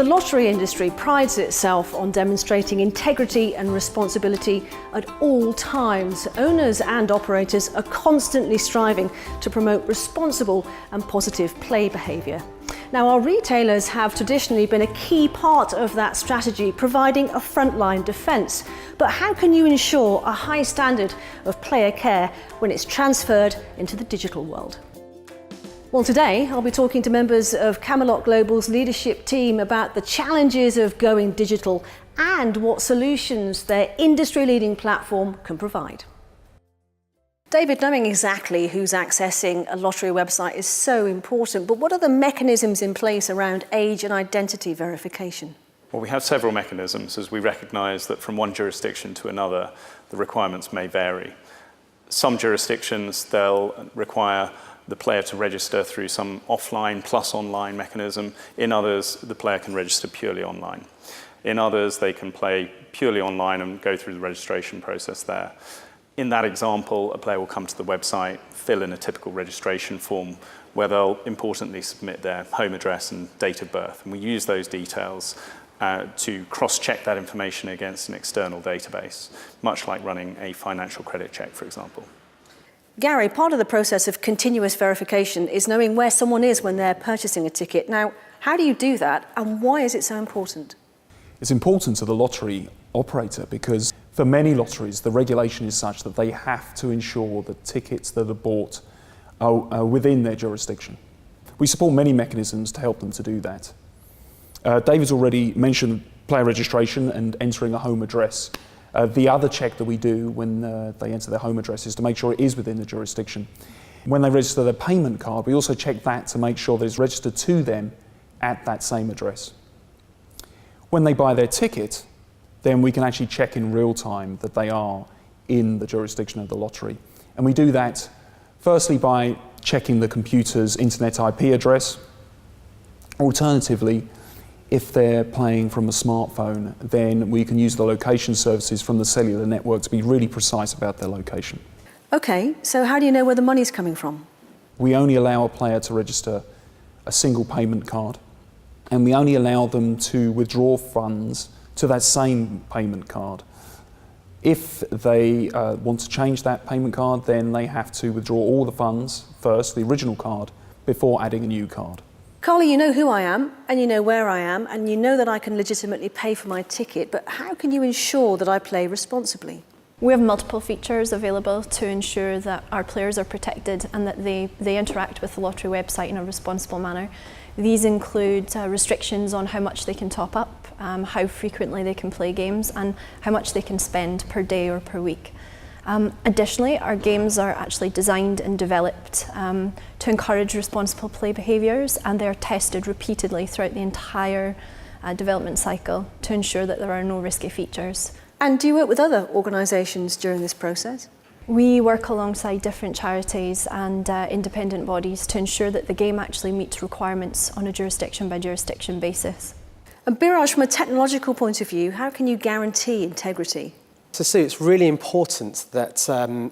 The lottery industry prides itself on demonstrating integrity and responsibility at all times. Owners and operators are constantly striving to promote responsible and positive play behaviour. Now, our retailers have traditionally been a key part of that strategy, providing a frontline defence. But how can you ensure a high standard of player care when it's transferred into the digital world? Well, today I'll be talking to members of Camelot Global's leadership team about the challenges of going digital and what solutions their industry-leading platform can provide. David, knowing exactly who's accessing a lottery website is so important, but what are the mechanisms in place around age and identity verification? Well, we have several mechanisms as we recognise that from one jurisdiction to another, the requirements may vary. Some jurisdictions, they'll require the player to register through some offline plus online mechanism. In others, the player can register purely online. In others, they can play purely online and go through the registration process there. In that example, a player will come to the website, fill in a typical registration form where they'll importantly submit their home address and date of birth. And we use those details to cross-check that information against an external database, much like running a financial credit check, for example. Gary, part of the process of continuous verification is knowing where someone is when they're purchasing a ticket. Now, how do you do that and why is it so important? It's important to the lottery operator because for many lotteries, the regulation is such that they have to ensure that tickets that are bought are within their jurisdiction. We support many mechanisms to help them to do that. David's already mentioned player registration and entering a home address. The other check that we do when they enter their home address is to make sure it is within the jurisdiction. When they register their payment card, we also check that to make sure that it's registered to them at that same address. When they buy their ticket, then we can actually check in real time that they are in the jurisdiction of the lottery. And we do that firstly by checking the computer's internet IP address. Alternatively, if they're playing from a smartphone, then we can use the location services from the cellular network to be really precise about their location. Okay, so how do you know where the money's coming from? We only allow a player to register a single payment card, and we only allow them to withdraw funds to that same payment card. If they want to change that payment card, then they have to withdraw all the funds first, the original card, before adding a new card. Carly, you know who I am, and you know where I am, and you know that I can legitimately pay for my ticket, but how can you ensure that I play responsibly? We have multiple features available to ensure that our players are protected and that they interact with the lottery website in a responsible manner. These include restrictions on how much they can top up, how frequently they can play games, and how much they can spend per day or per week. Additionally, our games are actually designed and developed to encourage responsible play behaviours, and they're tested repeatedly throughout the entire development cycle to ensure that there are no risky features. And do you work with other organisations during this process? We work alongside different charities and independent bodies to ensure that the game actually meets requirements on a jurisdiction by jurisdiction basis. And Biraj, from a technological point of view, how can you guarantee integrity? So Sue, it's really important that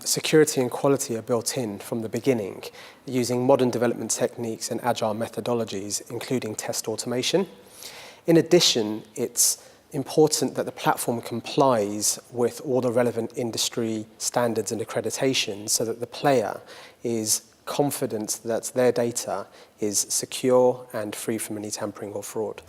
security and quality are built in from the beginning using modern development techniques and agile methodologies, including test automation. In addition, it's important that the platform complies with all the relevant industry standards and accreditations so that the player is confident that their data is secure and free from any tampering or fraud.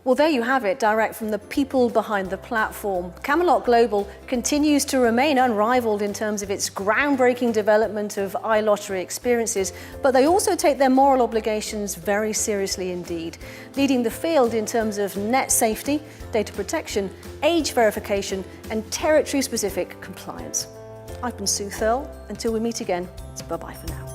Well, there you have it, direct from the people behind the platform. Camelot Global continues to remain unrivaled in terms of its groundbreaking development of iLottery experiences, but they also take their moral obligations very seriously indeed, leading the field in terms of net safety, data protection, age verification, and territory-specific compliance. I've been Sue Thurl. Until we meet again, it's bye-bye for now.